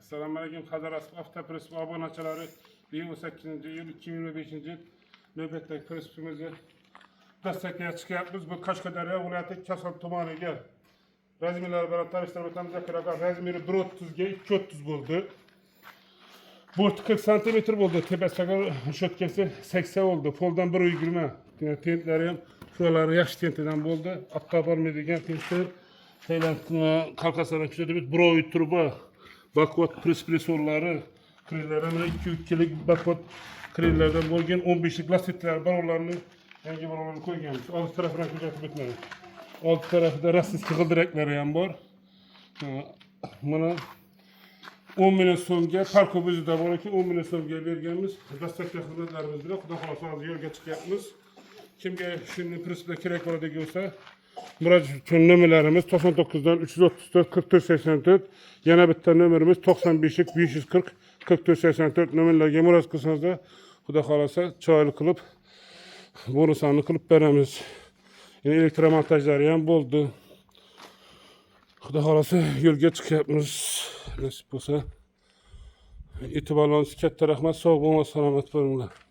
Selamünaleyküm. Hazar Hafta Prensip abonaçıları 28. yıl 2025. nöbetdeki prensipimizi destekleye çıkıyoruz. Bu Kaşkadarya vilayeti Kasal Tumani'ye Razmirler beraber tanıştırmaktan zakiraga Razmiri 1.30'ga 2.30 buldu. Bu 40 cm buldu. Tepesine şötkesi 80 oldu. Poldan bir uygulama. Tentlerim şuraları yaş tenteden buldu. Aptal olmayacak tentler. Teyland kalkasana küçüldü bir broy turba. Bakvat prespresorları, krillerin 2-2'lik bakvat krillerden bolgen 15'lik lastikler var onlarını yangi olanlarını koyganmış. Alt tarafına kuzatып etmedi. Alt tarafında rasistik gıldırakları yan var. Bana 10 milyon so'mga parkobüzü de var ki 10 milyon so'mga berganmiz. Dastlabki xizmatlarimiz bilan xudo xolasa hozir yo'lga chiqyapmiz. Kimga shunday prinsipda kerak bo'ladigan bo'lsa murojaat uchun nomerlarimiz 99 dan 334 44 84 yana bitta nomerimiz 95 540 44 84 nomerlarga murojaat qilsangiz xudo xolasa chiroyli qilib bonuslarni qilib beramiz. Yine elektromontajlari ham bo'ldi. Xudo xolasa yo'lga chiqyapmiz. Nasib bo'lsa e'tiborlaringiz katta rahmat. Sog' bo'ling, salomat bo'linglar.